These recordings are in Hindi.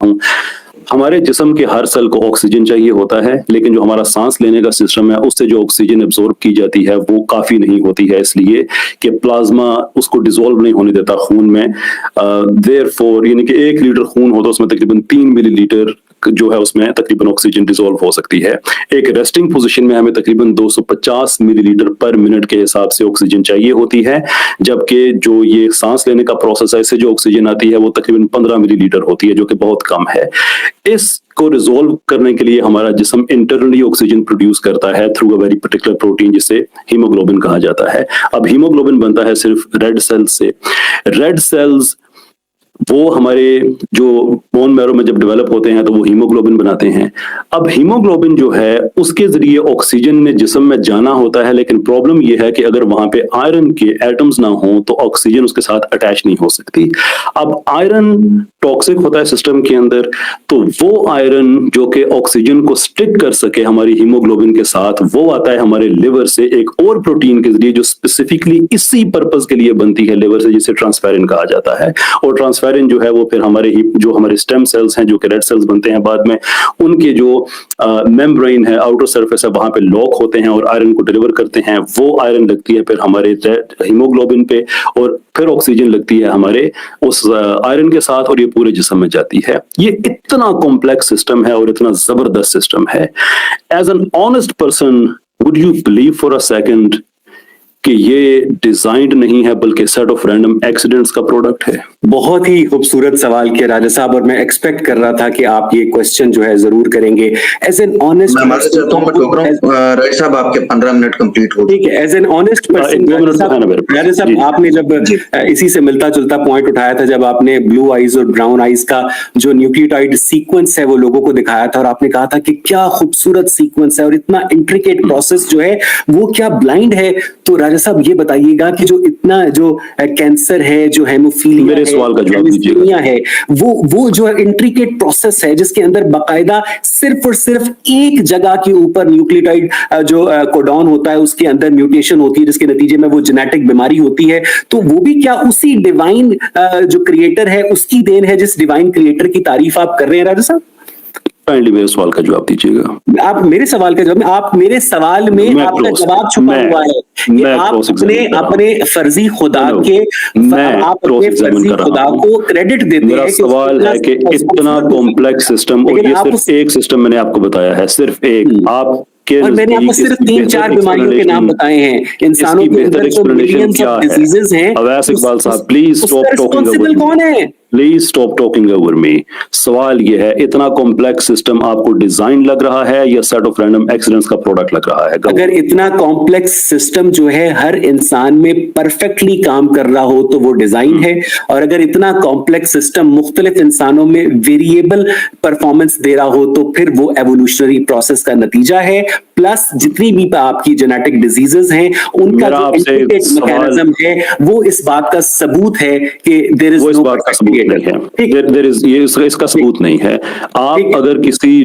हूँ। हमारे जिस्म के हर सेल को ऑक्सीजन चाहिए होता है, लेकिन जो हमारा सांस लेने का सिस्टम है उससे जो ऑक्सीजन एब्जॉर्ब की जाती है वो काफी नहीं होती है, इसलिए कि प्लाज्मा उसको डिसॉल्व नहीं होने देता खून में। देयरफॉर यानी कि 1 लीटर खून हो तो उसमें तकरीबन 3 मिलीलीटर जो है उसमें तकरीबन ऑक्सीजन डिसॉल्व हो सकती है। एक रेस्टिंग पोजीशन में हमें तकरीबन 250 मिलीलीटर पर मिनट के हिसाब से ऑक्सीजन चाहिए होती है, जबकि जो ये सांस लेने का प्रोसेस है इससे जो ऑक्सीजन आती है वो तकरीबन 15 मिलीलीटर होती है, जो कि बहुत कम है। इसको रिजोल्व करने के लिए हमारा जिस्म इंटरनली ऑक्सीजन प्रोड्यूस करता है through a very particular protein जिसे हीमोग्लोबिन कहा जाता है। अब हीमोग्लोबिन बनता है सिर्फ रेड सेल्स से। रेड सेल्स वो हमारे जो बोन मैरो में जब डेवलप होते हैं तो वो हीमोग्लोबिन बनाते हैं। अब हीमोग्लोबिन जो है उसके जरिए ऑक्सीजन ने जिस्म में जाना होता है, लेकिन प्रॉब्लम ये है कि अगर वहां पे आयरन के एटम्स ना हो तो ऑक्सीजन उसके साथ अटैच नहीं हो सकती। अब आयरन टॉक्सिक होता है सिस्टम के अंदर, तो वो आयरन जो कि ऑक्सीजन को स्टिक कर सके हमारी हीमोग्लोबिन के साथ, वो आता है हमारे लिवर से एक और प्रोटीन के जरिए जो स्पेसिफिकली इसी पर्पज के लिए बनती है लिवर से, जिसे ट्रांसफेरिन कहा जाता है। और ट्रांसफेरिन जो है वो फिर हमारे स्टेम सेल्स हैं जो कि रेड सेल्स बनते हैं बाद में, उनके जो मेम्ब्रेन है, आउटर सरफेस है, वहां पे लॉक होते हैं और आयरन को डिलीवर करते हैं। वो आयरन लगती है फिर हमारे हीमोग्लोबिन पे और फिर ऑक्सीजन लगती है हमारे उस आयरन के साथ और ये पूरे जिस्म में जाती है। ये इतना कॉम्प्लेक्स सिस्टम है और इतना जबरदस्त सिस्टम है। As an honest person, would you believe for a second कि ये डिजाइंड नहीं है बल्कि सेट ऑफ रैंडम एक्सीडेंट्स का प्रोडक्ट है? बहुत ही खूबसूरत सवाल किया राजा साहब, और मैं एक्सपेक्ट कर रहा था कि आप ये क्वेश्चन जो है जरूर करेंगे। एज एन ऑनेस्ट राजा साहब आपके 15 मिनट कंप्लीट हो, ठीक है। एज एन ऑनेस्ट पर्सन राजा साहब, आपने जब इसी से मिलता जुलता पॉइंट उठाया था, जब आपने ब्लू आइज और ब्राउन आइज का जो न्यूक्लियोटाइड सीक्वेंस है वो लोगों को दिखाया था, और आपने कहा था कि क्या खूबसूरत सीक्वेंस है और इतना इंट्रिकेट प्रोसेस जो है वो क्या ब्लाइंड है। तो राजा साहब ये बताइएगा कि जो इतना जो कैंसर है, जो हेमोफीलिया, मेरे सवाल का जवाब दीजिएगा, है वो जो इंट्रिकेट प्रोसेस है जिसके अंदर बाकायदा सिर्फ और सिर्फ एक जगह के ऊपर न्यूक्लियोटाइड जो कोडॉन होता है उसके अंदर म्यूटेशन होती है, जिसके नतीजे में वो जेनेटिक बीमारी होती है। तो वो भी क्या उसी डिवाइन जो क्रिएटर है उसकी देन है, जिस डिवाइन क्रिएटर की तारीफ आप कर रहे हैं राजा साहब? काइंडली मेरे सवाल का जवाब दीजिएगा। आप मेरे सवाल का जवाब, आप मेरे सवाल में आपका जवाब छुपा हुआ है कि आप अपने फर्जी खुदा के आप अपने फर्जी खुदा को क्रेडिट देते हैं। मेरा सवाल है कि इतना कॉम्प्लेक्स सिस्टम, और ये सिर्फ एक सिस्टम मैंने आपको बताया है, सिर्फ एक। आप और मैंने आपको सिर्फ 3-4 बीमारियों के नाम बताए हैं। इंसानों के अंदर जो मिलियंस ऑफ डिजीजेस हैं, अवैस इकबाल साहब प्लीज स्टॉप टॉकिंग, कौन है? Please stop talking over me. सवाल ये है, इतना कॉम्प्लेक्स सिस्टम आपको डिजाइन लग रहा है या सेट ऑफ रैंडम एक्सीडेंट्स का प्रोडक्ट लग रहा है? अगर इतना कॉम्प्लेक्स सिस्टम जो है हर इंसान में परफेक्टली काम कर रहा हो तो वो डिजाइन है, और अगर इतना कॉम्प्लेक्स सिस्टम मुख्तलिफ इंसानों में वेरिएबल परफॉर्मेंस दे रहा हो तो फिर वो एवोल्यूशनरी प्रोसेस का नतीजा है। प्लस जितनी भी आपकी जेनेटिक डिजीजेस हैं उनका जो मैकेनिज्म है वो इस बात का सबूत है कि देयर इज नो इसका सबूत नहीं है। आप अगर किसी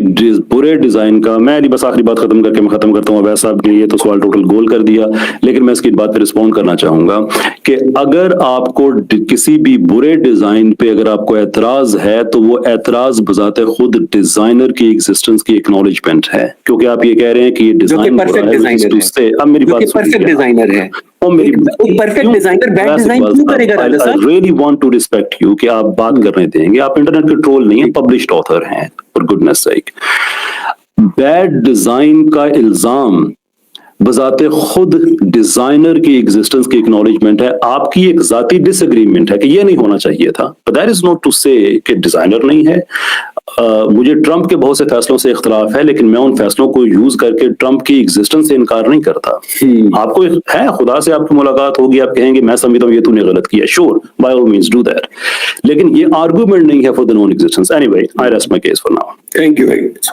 बुरे डिजाइन का, मैं बस आखिरी बात खत्म करके मैं खत्म करता हूँ, अवैस साहब ने ये तो सवाल टोटल गोल कर दिया, लेकिन मैं इसकी बात पे रिस्पॉन्ड करना चाहूंगा कि अगर आपको किसी भी बुरे डिजाइन पे अगर आपको एतराज है तो वो एतराज बजाते खुद डिजाइनर की एग्जिस्टेंस की एक्नॉलेजमेंट है, क्योंकि आप ये कह रहे हैं कि ये डिजाइन परफेक्ट डिजाइनर है। अब मेरी बात परफेक्ट डिजाइनर है, परफेक्ट डिजाइनर बैड डिजाइन क्यों करेगा राजा साहब? I really want to respect you कि आप बात करने देंगे। आप इंटरनेट पे ट्रोल नहीं है, पब्लिश्ड ऑथर हैं, for goodness sake. Bad design का इल्जाम बजाते खुद डिजाइनर की एग्जिस्टेंस की एक्नॉलेजमेंट है। आपकी एक जाती डिसएग्रीमेंट है कि ये नहीं होना चाहिए था, but that is not to say कि डिजाइनर नहीं है। मुझे ट्रंप के बहुत से फैसलों से इख्तलाफ है, लेकिन मैं उन फैसलों को यूज करके ट्रंप की एग्जिस्टेंस से इनकार नहीं करता। आपको है, खुदा से आपकी मुलाकात होगी, आप कहेंगे मैं समझता हूँ ये तूने गलत किया, sure, by all means do that, लेकिन ये आर्गुमेंट नहीं है for the non existence. Anyway, I rest my case for now. Thank you very much.